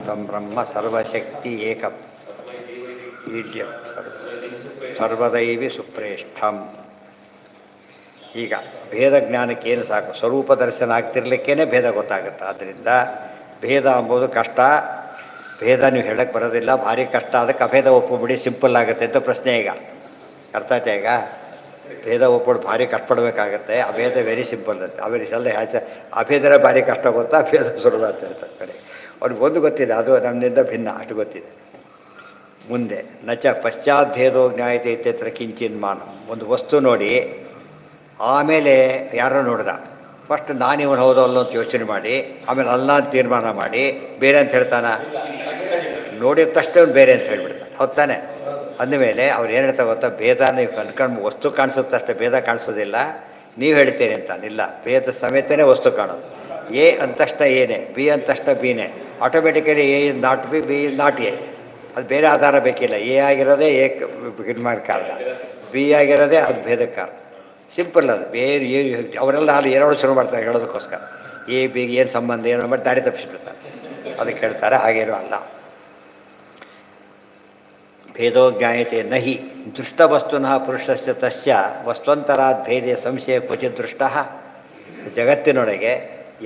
तं ಬ್ರಹ್ಮ ಸರ್ವಶಕ್ತಿ ಏಕಂ ಈಡ್ಯಂ ಸರ್ವದೈವಿ ಸುಪ್ರೇಷ್ಠಂ. ಈಗ ಭೇದ ಜ್ಞಾನಕ್ಕೇನು ಸಾಕು, ಸ್ವರೂಪ ದರ್ಶನ ಆಗ್ತಿರ್ಲಿಕ್ಕೇ ಭೇದ ಗೊತ್ತಾಗುತ್ತೆ. ಆದ್ದರಿಂದ ಭೇದ ಅಂಬೋದು ಕಷ್ಟ, ಭೇದ ನೀವು ಹೇಳಕ್ಕೆ ಬರೋದಿಲ್ಲ, ಭಾರಿ ಕಷ್ಟ. ಅದಕ್ಕೆ ಅಭೇದ ಒಪ್ಪುಬಿಡಿ, ಸಿಂಪಲ್ ಆಗುತ್ತೆ ಅಂತ ಪ್ರಶ್ನೆ. ಈಗ ಅರ್ಥ ಆಯ್ತಾ? ಈಗ ಭೇದ ಒಪ್ಪೋದು ಭಾರಿ ಕಷ್ಟಪಡಬೇಕಾಗತ್ತೆ, ಅಭೇದ ವೆರಿ ಸಿಂಪಲ್ ಅಂತ. ಅವರಿಗೆಲ್ಲ ಅಭೇದರ ಭಾರಿ ಕಷ್ಟ ಗೊತ್ತಾ, ಅಭೇದ ಸುಲಭ ಅಂತ ಹೇಳ್ತಾರೆ ಕಡೆ. ಅವ್ರಿಗೆ ಒಂದು ಗೊತ್ತಿದೆ, ಅದು ನಮ್ಮಿಂದ ಭಿನ್ನ, ಅಷ್ಟು ಗೊತ್ತಿದೆ. ಮುಂದೆ ನಚ ಪಶ್ಚಾತ್ ಭೇದೋ ಜ್ಞಾಯತೆ ಇತ್ಯತ್ರ ಕಿಂಚಿನ್ ಮಾನ. ಒಂದು ವಸ್ತು ನೋಡಿ ಆಮೇಲೆ ಯಾರೋ ನೋಡ್ದ, ಫಸ್ಟ್ ನಾನಿವನು ಹೌದೋ ಅಲ್ಲೋ ಅಂತ ಯೋಚನೆ ಮಾಡಿ ಆಮೇಲೆ ಅಲ್ಲ ಅಂತ ತೀರ್ಮಾನ ಮಾಡಿ ಬೇರೆ ಅಂತ ಹೇಳ್ತಾನ. ನೋಡಿದ ತಕ್ಷಣ ಬೇರೆ ಅಂತ ಹೇಳ್ಬಿಡ್ತಾನೆ, ಹೊತ್ತಾನೆ. ಅಂದಮೇಲೆ ಅವ್ರು ಏನು ಹೇಳ್ತಾ ಗೊತ್ತಾ, ಭೇದ ನೀವು ಕಣ್ಕಂಡು ವಸ್ತು ಕಾಣಿಸುತ್ತೆ ಅಷ್ಟೇ, ಭೇದ ಕಾಣಿಸೋದಿಲ್ಲ. ನೀವು ಹೇಳ್ತೀರಿ ಅಂತಾನಿಲ್ಲ, ಭೇದ ಸಮೇತನೇ ವಸ್ತು ಕಾಣೋದು. ಎ ಅಂತಷ್ಟ ಏನೇ, ಬಿ ಅಂತಷ್ಟ ಬಿನೇ, automatically A is not B, B is not A. ಅದು ಬೇರೆ ಆಧಾರ ಬೇಕಿಲ್ಲ. ಎ ಆಗಿರೋದೇ ಎ ನಿರ್ಮಾಣ ಕಾರಣ, ಬಿ ಆಗಿರೋದೇ ಅದು ಭೇದಕ್ಕೆ ಕಾರಣ. ಸಿಂಪಲ್ ಅದು. ಬೇರೆ ಅವರೆಲ್ಲ ಅಲ್ಲಿ ಎರಡು ಶುರು ಮಾಡ್ತಾರೆ ಹೇಳೋದಕ್ಕೋಸ್ಕರ. ಎ ಬಿಗೆ ಏನು ಸಂಬಂಧ, ಏನು ಮಾಡಿ ದಾರಿ ತಪ್ಪಿಸ್ಬಿಡ್ತಾರೆ. ಅದಕ್ಕೆ ಹೇಳ್ತಾರೆ ಹಾಗೇನೂ ಅಲ್ಲ. ಭೇದೋ ಜ್ಞಾಯತೆ ನಹಿ ದೃಷ್ಟವಸ್ತುನಃ ಪುರುಷಸ್ಯ ತಸ್ಯ ವಸ್ತುವಂತರಾದ್ ಭೇದೆ ಸಂಶಯ ಕ್ವಚಿತ್ ದೃಷ್ಟ. ಜಗತ್ತಿನೊಳಗೆ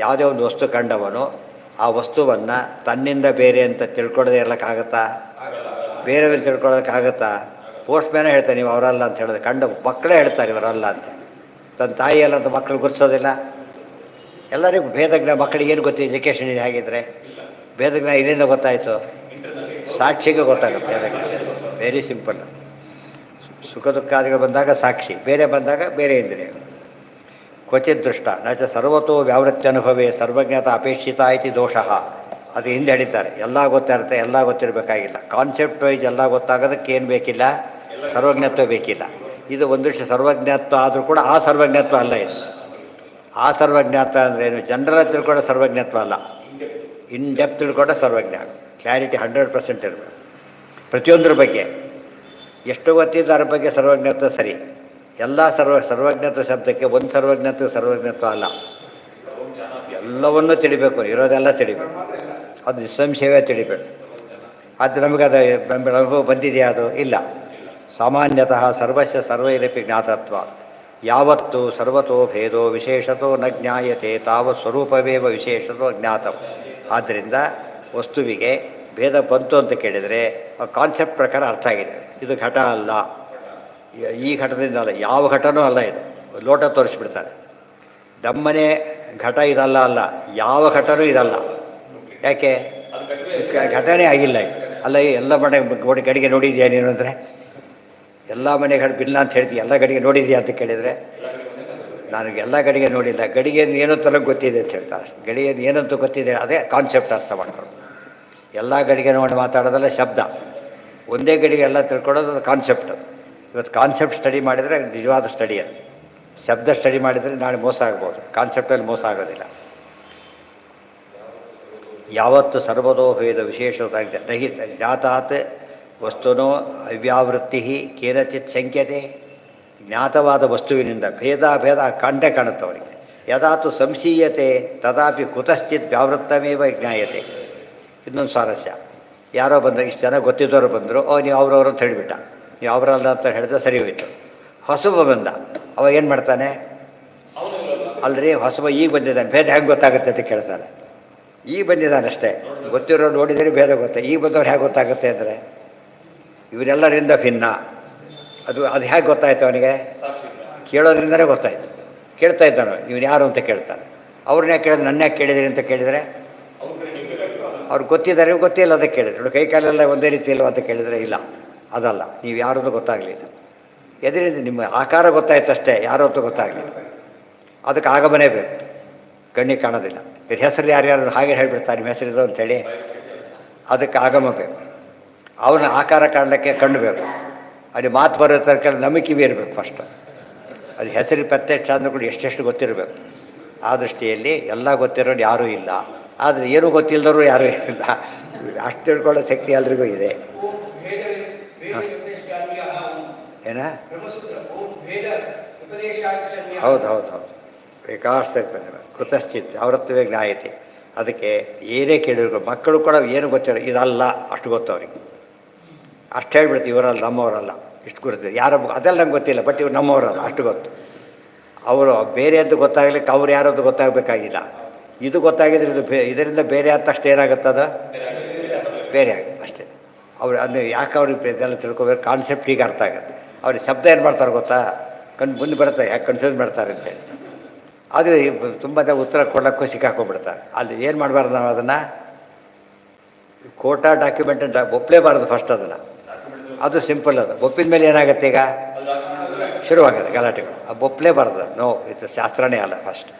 ಯಾವುದೇ ಒಂದು ವಸ್ತು ಕಂಡವನು ಆ ವಸ್ತುವನ್ನು ತನ್ನಿಂದ ಬೇರೆ ಅಂತ ತಿಳ್ಕೊಳ್ಳೋದೇ ಇರಲಿಕ್ಕಾಗತ್ತಾ? ಬೇರೆಯವ್ರು ತಿಳ್ಕೊಳ್ಳೋದಕ್ಕಾಗತ್ತಾ? ಪೋಸ್ಟ್ ಮ್ಯಾನೇ ಹೇಳ್ತಾರೆ ನೀವು ಅವರಲ್ಲ ಅಂತ ಹೇಳೋದು, ಕಂಡು ಮಕ್ಕಳೇ ಹೇಳ್ತಾರೆ ಇವರಲ್ಲ ಅಂತ. ತನ್ನ ತಾಯಿ ಎಲ್ಲ ಅಂತ ಮಕ್ಕಳು ಗುರ್ಸೋದಿಲ್ಲ. ಎಲ್ಲರಿಗೂ ಭೇದಜ್ಞಾನ. ಮಕ್ಕಳಿಗೆ ಏನು ಗೊತ್ತಿದೆ, ಎಜುಕೇಷನ್ ಇದೆ ಹಾಗಿದ್ರೆ? ಭೇದಜ್ಞಾನ ಇಲ್ಲಿಂದ ಗೊತ್ತಾಯಿತು, ಸಾಕ್ಷಿಗೆ ಗೊತ್ತಾಗುತ್ತೆ ಭೇದಜ್ಞಾನ. Very simple. ಸುಖ ದುಃಖಾದಿಗಳು ಬಂದಾಗ ಸಾಕ್ಷಿ, ಬೇರೆ ಬಂದಾಗ ಬೇರೆ ಇಂದ್ರಿಯಗಳು. ಕ್ವಚಿತ್ ದೃಷ್ಟ ನಚ ಸರ್ವತೋ ವ್ಯಾವೃತ್ತಿ ಅನುಭವೇ ಸರ್ವಜ್ಞತ ಅಪೇಕ್ಷಿತ ಇತಿ ದೋಷಃ. ಅದು ಹಿಂದೆ ಹೇಳಿದ್ದಾರೆ. ಎಲ್ಲ ಗೊತ್ತಿರುತ್ತೆ, ಎಲ್ಲ ಗೊತ್ತಿರಬೇಕಾಗಿಲ್ಲ. ಕಾನ್ಸೆಪ್ಟ್ ವೈಸ್ ಎಲ್ಲ ಗೊತ್ತಾಗೋದಕ್ಕೆ ಏನು ಬೇಕಿಲ್ಲ, ಸರ್ವಜ್ಞತ್ವ ಬೇಕಿಲ್ಲ. ಇದು ಒಂದಿಷ್ಟು ಸರ್ವಜ್ಞತ್ವ ಆದರೂ ಕೂಡ ಆ ಸರ್ವಜ್ಞತ್ವ ಅಲ್ಲ ಇದು. ಆ ಸರ್ವಜ್ಞತ್ವ ಅಂದರೆ ಏನು, ಜನರಲ್ ತಿಳ್ಕೊಳ್ಳೋ ಸರ್ವಜ್ಞತ್ವ ಅಲ್ಲ, ಇನ್ ಡೆಪ್ತ್ ತಿಳ್ಕೊಂಡ ಸರ್ವಜ್ಞ. ಕ್ಲಾರಿಟಿ 100% ಇರಬೇಕು ಪ್ರತಿಯೊಂದ್ರ ಬಗ್ಗೆ. ಎಷ್ಟು ಗೊತ್ತಿದ್ದು ಅದ್ರ ಬಗ್ಗೆ ಸರ್ವಜ್ಞತ್ವ ಸರಿ. ಎಲ್ಲ ಸರ್ವಜ್ಞತ್ವ ಶಬ್ದಕ್ಕೆ ಒಂದು ಸರ್ವಜ್ಞತ್ವ ಅಲ್ಲ, ಎಲ್ಲವನ್ನೂ ತಿಳಿಬೇಕು, ಇರೋದೆಲ್ಲ ತಿಳಿಬೇಕು, ಅದು ನಿಸ್ಸಂಶಯವೇ ತಿಳಿಬೇಕು. ಅದು ನಮಗೆ ಅದು ಅನುಭವ ಬಂದಿದೆಯಾ? ಅದು ಇಲ್ಲ. ಸಾಮಾನ್ಯತಃ ಸರ್ವಸ್ಯ ಸರ್ವೈರಪಿ ಜ್ಞಾತತ್ವ. ಯಾವತ್ತು ಸರ್ವತೋ ಭೇದೋ ವಿಶೇಷತೋ ನ ಜ್ಞಾಯತೆ ತಾವ ಸ್ವರೂಪವೇವ ವಿಶೇಷತೋ ಜ್ಞಾತಂ. ಆದ್ದರಿಂದ ವಸ್ತುವಿಗೆ ಭೇದ ಬಂತು ಅಂತ ಕೇಳಿದರೆ ಕಾನ್ಸೆಪ್ಟ್ ಪ್ರಕಾರ ಅರ್ಥ ಆಗಿದೆ. ಇದು ಘಟ ಅಲ್ಲ, ಈ ಘಟದಿಂದ ಅಲ್ಲ, ಯಾವ ಘಟನೂ ಅಲ್ಲ. ಇದು ಲೋಟ ತೋರಿಸ್ಬಿಡ್ತಾರೆ. ದಮ್ಮನೆ ಘಟ ಇದಲ್ಲ ಅಲ್ಲ, ಯಾವ ಘಟನೂ ಇದಲ್ಲ. ಯಾಕೆ? ಘಟನೆ ಆಗಿಲ್ಲ. ಅಲ್ಲ, ಎಲ್ಲ ಮನೆ ಗಡಿಗೆ ನೋಡಿದ್ಯಾ ನೀನು ಅಂದರೆ, ಎಲ್ಲ ಮನೆಗಳು ಬಿಲ್ಲ ಅಂತ ಹೇಳ್ತೀವಿ, ಎಲ್ಲ ಗಡಿಗೆ ನೋಡಿದ್ಯಾ ಅಂತ ಕೇಳಿದರೆ ನನಗೆ ಎಲ್ಲ ಗಡಿಗೆ ನೋಡಿಲ್ಲ, ಗಡಿಗೆ ಏನೋ ತನಕ ಗೊತ್ತಿದೆ ಅಂತ ಹೇಳ್ತಾರೆ. ಗಡಿಗೆ ಏನಂತೂ ಗೊತ್ತಿದೆ, ಅದೇ ಕಾನ್ಸೆಪ್ಟ್ ಅರ್ಥ ಮಾಡ್ಕೊಂಡು. ಎಲ್ಲ ಗಡಿಗೆ ನೋಡಿ ಮಾತಾಡೋದಲ್ಲ ಶಬ್ದ, ಒಂದೇ ಗಡಿಗೆ ಎಲ್ಲ ತಿಳ್ಕೊಳ್ಳೋದು ಕಾನ್ಸೆಪ್ಟ್. ಇವತ್ತು ಕಾನ್ಸೆಪ್ಟ್ ಸ್ಟಡಿ ಮಾಡಿದರೆ ನಿಜವಾದ ಸ್ಟಡಿ ಅದು. ಶಬ್ದ ಸ್ಟಡಿ ಮಾಡಿದರೆ ನಾಳೆ ಮೋಸ ಆಗ್ಬೋದು, ಕಾನ್ಸೆಪ್ಟಲ್ಲಿ ಮೋಸ ಆಗೋದಿಲ್ಲ. ಯಾವತ್ತು ಸರ್ವದೋ ಭೇದ ವಿಶೇಷವಾಗಿದೆ ನಹಿ ಜ್ಞಾತಾತ್ ವಸ್ತುನೋ ಅವ್ಯಾವೃತ್ತಿ ಕೇನಚಿತ್ ಶಂಕ್ಯತೆ. ಜ್ಞಾತವಾದ ವಸ್ತುವಿನಿಂದ ಭೇದ ಕಂಡೇ ಕಾಣುತ್ತೆ ಅವರಿಗೆ. ಯದಾತು ಸಂಶೀಯತೆ ತದಾಪಿ ಕುತಶ್ಚಿತ್ ವ್ಯಾವೃತ್ತಮೇವ ಜ್ಞಾಯತೆ. ಇನ್ನೊಂದು ಸ್ವಾರಸ್ಯ, ಯಾರೋ ಬಂದರೆ, ಇಷ್ಟು ಜನ ಗೊತ್ತಿದ್ದವರು ಬಂದರು, ನೀವು ಅವ್ರವ್ರು ಅಂತ ಹೇಳಿಬಿಟ್ಟ, ನೀವು ಅವರಲ್ಲ ಅಂತ ಹೇಳಿದ್ರೆ ಸರಿ ಹೋಯಿತು. ಹೊಸಬ ಬಂದ, ಅವ ಏನು ಮಾಡ್ತಾನೆ, ಅಲ್ರಿ ಹೊಸಬ ಈಗ ಬಂದಿದ್ದಾನೆ, ಭೇದ ಹೆಂಗೆ ಗೊತ್ತಾಗುತ್ತೆ ಅಂತ ಕೇಳ್ತಾನೆ. ಈಗ ಬಂದಿದ್ದಾನೆ ಅಷ್ಟೇ, ಗೊತ್ತಿರೋ ನೋಡಿದರೆ ಭೇದ ಗೊತ್ತೆ. ಈಗ ಬಂದವ್ರು ಹೇಗೆ ಗೊತ್ತಾಗುತ್ತೆ ಅಂದರೆ ಇವರೆಲ್ಲರಿಂದ ಭಿನ್ನ. ಅದು ಹೇಗೆ ಗೊತ್ತಾಯ್ತು ಅವನಿಗೆ? ಕೇಳೋದ್ರಿಂದಲೇ ಗೊತ್ತಾಯ್ತು. ಕೇಳ್ತಾ ಇದ್ದಾನೋ ಇವನು ಯಾರು ಅಂತ ಕೇಳ್ತಾನೆ. ಅವ್ರನ್ನ ಯಾಕೆ ಕೇಳಿದ್ರೆ, ನನ್ನ ಯಾಕೆ ಕೇಳಿದ್ರಿ ಅಂತ ಕೇಳಿದರೆ ಅವ್ರು ಗೊತ್ತಿದ್ದಾರೆ, ಗೊತ್ತಿಲ್ಲ ಅದಕ್ಕೆ ಕೇಳಿದ್ರು. ನೋಡಿ, ಕೈ ಕಾಲೆಲ್ಲ ಒಂದೇ ರೀತಿ ಇಲ್ವ ಅಂತ ಕೇಳಿದರೆ ಇಲ್ಲ, ಅದಲ್ಲ, ನೀವು ಯಾರು ಅಂತ ಗೊತ್ತಾಗಲಿಲ್ಲ. ಎದರಿಂದ ನಿಮ್ಮ ಆಕಾರ ಗೊತ್ತಾಯ್ತು ಅಷ್ಟೇ, ಯಾರು ಅಂತ ಗೊತ್ತಾಗಲಿಲ್ಲ. ಅದಕ್ಕೆ ಆಗಮನೇ ಬೇಕು, ಕಣ್ಣಿಗೆ ಕಾಣೋದಿಲ್ಲ. ಇವ್ರ ಹೆಸರು ಯಾರ್ಯಾರು ಹಾಗೆ ಹೇಳಿಬಿಡ್ತಾರೆ, ನಿಮ್ಮ ಹೆಸರಿದು ಅಂಥೇಳಿ. ಅದಕ್ಕೆ ಆಗಮ ಬೇಕು. ಅವನ ಆಕಾರ ಕಾಣಲಿಕ್ಕೆ ಕಣ್ಣು ಬೇಕು. ಅಲ್ಲಿ ಮಾತು ಬರೋ ತನಕ ನಮಗೆ ಕಿವಿ ಇರಬೇಕು ಫಸ್ಟ್. ಅದು ಹೆಸರು ಪ್ರತ್ಯಕ್ಷ ಅಂದ್ರೂ ಕೂಡ ಎಷ್ಟೆಷ್ಟು ಗೊತ್ತಿರಬೇಕು. ಆ ದೃಷ್ಟಿಯಲ್ಲಿ ಎಲ್ಲ ಗೊತ್ತಿರೋರು ಯಾರೂ ಇಲ್ಲ, ಆದರೆ ಏನೂ ಗೊತ್ತಿಲ್ಲದವರು ಯಾರೂ ಇಲ್ಲ. ಅಷ್ಟು ತಿಳ್ಕೊಳ್ಳೋ ಶಕ್ತಿ ಎಲ್ರಿಗೂ ಇದೆ. ಏನ? ಹೌದು ಹೌದು ಹೌದು. ಏಕಾಸ್ತ ಕುತಶ್ಚಿತ್ ಅವರತ್ವೇ ಜ್ಞಾಯತೆ. ಅದಕ್ಕೆ ಏನೇ ಕೇಳಿದ್ರು ಮಕ್ಕಳು ಕೂಡ ಏನು ಗೊತ್ತಿರೋ ಇದಲ್ಲ ಅಷ್ಟು ಗೊತ್ತು ಅವ್ರಿಗೆ. ಅಷ್ಟು ಹೇಳ್ಬಿಡ್ತೀವಿ ಇವರಲ್ಲ ನಮ್ಮವರಲ್ಲ ಇಷ್ಟು ಗೊತ್ತಿದೆ ಯಾರೋ ಅದೆಲ್ಲ ನಂಗೆ ಗೊತ್ತಿಲ್ಲ ಬಟ್ ಇವ್ರು ನಮ್ಮವರಲ್ಲ ಅಷ್ಟು ಗೊತ್ತು. ಅವರು ಬೇರೆ ಅಂತ ಗೊತ್ತಾಗ್ಲಿಕ್ಕೆ ಅವ್ರು ಯಾರದ್ದು ಗೊತ್ತಾಗಬೇಕಾಗಿಲ್ಲ. ಇದು ಗೊತ್ತಾಗಿದ್ರೆ ಇದರಿಂದ ಬೇರೆ ಆದ ತಕ್ಷಣ ಏನಾಗುತ್ತದ ಬೇರೆ ಆಗುತ್ತೆ ಅಷ್ಟೇ. ಅವ್ರು ಅಂದರೆ ಯಾಕೆ ಅವ್ರಿಗೆ ಇದೆಲ್ಲ ತಿಳ್ಕೊಬೇಕು ಕಾನ್ಸೆಪ್ಟ್ ಈಗ ಅರ್ಥ ಆಗುತ್ತೆ. ಅವ್ರಿಗೆ ಶಬ್ದ ಏನು ಮಾಡ್ತಾರೆ ಗೊತ್ತಾ ಮುಂದೆ ಬರುತ್ತೆ ಯಾಕೆ ಕನ್ಫ್ಯೂಸ್ ಮಾಡ್ತಾರೆ ಅಂತೇಳಿ ಅದು ತುಂಬ ಉತ್ತರ ಕೊಡೋಕ್ಕೂ ಸಿಕ್ಕಾಕೊಂಡ್ಬಿಡ್ತಾರೆ. ಅಲ್ಲಿ ಏನು ಮಾಡಬಾರ್ದು ನಾವು ಅದನ್ನು ಕೋಟಾ ಡಾಕ್ಯುಮೆಂಟ್ ಒಪ್ಪಲೇಬಾರ್ದು ಫಸ್ಟ್ ಅದನ್ನು. ಅದು ಸಿಂಪಲ್ ಅದು ಒಪ್ಪಿದ ಮೇಲೆ ಏನಾಗುತ್ತೆ ಈಗ ಶುರುವಾಗುತ್ತೆ ಗಲಾಟೆಗಳು. ಅದು ಒಪ್ಪಲೇಬಾರ್ದು ನೋ ಇದು ಶಾಸ್ತ್ರನೇ ಅಲ್ಲ ಫಸ್ಟ್.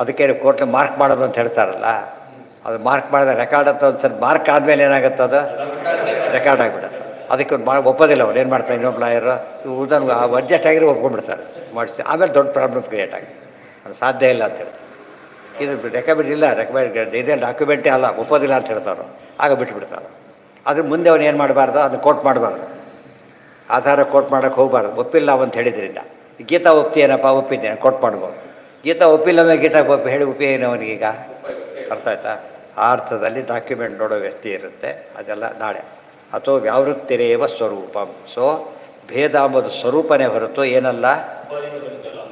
ಅದಕ್ಕೆ ಕೋರ್ಟ್ ಮಾರ್ಕ್ ಮಾಡೋದು ಅಂತ ಹೇಳ್ತಾರಲ್ಲ ಅದು ಮಾರ್ಕ್ ಮಾಡಿದ ರೆಕಾರ್ಡ್ ಅಂತ ಒಂದು ಸಲ ಮಾರ್ಕ್ ಆದಮೇಲೆ ಏನಾಗುತ್ತೆ ಅದು ರೆಕಾರ್ಡ್ ಆಗಿಬಿಡುತ್ತೆ. ಅದಕ್ಕೆ ಒಪ್ಪೋದಿಲ್ಲ ಅವ್ರು ಏನು ಮಾಡ್ತಾರೆ ಇನ್ನೊಬ್ಬ ಲಾಯರು ಉದಾಹರಣೆ ಅಡ್ಜಸ್ಟ್ ಆಗಿರೋ ಒಪ್ಕೊಂಡ್ಬಿಡ್ತಾರೆ ಮಾಡಿಸ್ತೀವಿ ಆಮೇಲೆ ದೊಡ್ಡ ಪ್ರಾಬ್ಲಮ್ ಕ್ರಿಯೇಟ್ ಆಗಿದೆ. ಅದು ಸಾಧ್ಯ ಇಲ್ಲ ಅಂತೇಳಿ ಇದು ರೆಕಮೆಂಡ್ ಇಲ್ಲ ರೆಕಮೆಂಡ್ ಇದೇ ಡಾಕ್ಯುಮೆಂಟೇ ಅಲ್ಲ ಒಪ್ಪೋದಿಲ್ಲ ಅಂತ ಹೇಳ್ತಾರೆ. ಆಗ ಬಿಟ್ಟುಬಿಡ್ತಾರೆ. ಅದ್ರ ಮುಂದೆ ಅವನು ಏನು ಮಾಡಬಾರ್ದು ಅದನ್ನು ಕೋರ್ಟ್ ಮಾಡಬಾರ್ದು ಆಧಾರ ಕೋರ್ಟ್ ಮಾಡೋಕ್ಕೆ ಹೋಗಬಾರ್ದು. ಒಪ್ಪಿಲ್ಲ ಅಂತ ಹೇಳಿದ್ರಿಂದ ಗೀತಾ ಒಪ್ತೀಯೇನಪ್ಪ ಒಪ್ಪಿದ್ದೇನೆ ಕೋರ್ಟ್ ಮಾಡ್ಬೋದು. ಗೀತಾ ಒಪ್ಪಿಲ್ಲ ಮೇಲೆ ಗೀತಾ ಒಪ್ಪಿ ಹೇಳಿ ಉಪಯೋಗ ಅವನಿಗೀಗ ಅರ್ಥ ಆಯ್ತಾ. ಆ ಅರ್ಥದಲ್ಲಿ ಡಾಕ್ಯುಮೆಂಟ್ ನೋಡೋ ವ್ಯಕ್ತಿ ಇರುತ್ತೆ ಅದೆಲ್ಲ ನಾಳೆ. ಅಥವಾ ವ್ಯಾವೃತ್ತಿರೇವ ಸ್ವರೂಪಂ. ಸೊ ಭೇದ ಅಂಬುದು ಸ್ವರೂಪನೇ ಹೊರತು ಏನಲ್ಲ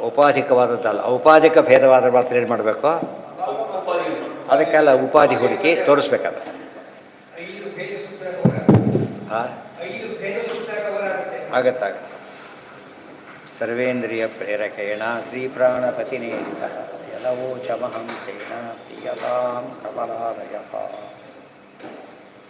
ಉಪಾಧಿಕವಾದದ್ದಲ್ಲ. ಔಪಾಧಿಕ ಭೇದವಾದ ಮಾತ್ರ ಏನು ಮಾಡಬೇಕು ಅದಕ್ಕೆಲ್ಲ ಉಪಾಧಿ ಹುಡುಕಿ ತೋರಿಸ್ಬೇಕಾದ್ರೆ ಹಾಂ ಆಗತ್ತಾಗತ್ತೆ. ಸರ್ವೇಂದ್ರಿಯ ಪ್ರೇರಕೇಣ ಶ್ರೀಪ್ರಾಣಪತಿನೇರಿತ ಯಲವೋ ಚಮಹಂ ತೇನ ಪ್ರಿಯತಾಂ ಕಮಲಾಲಯ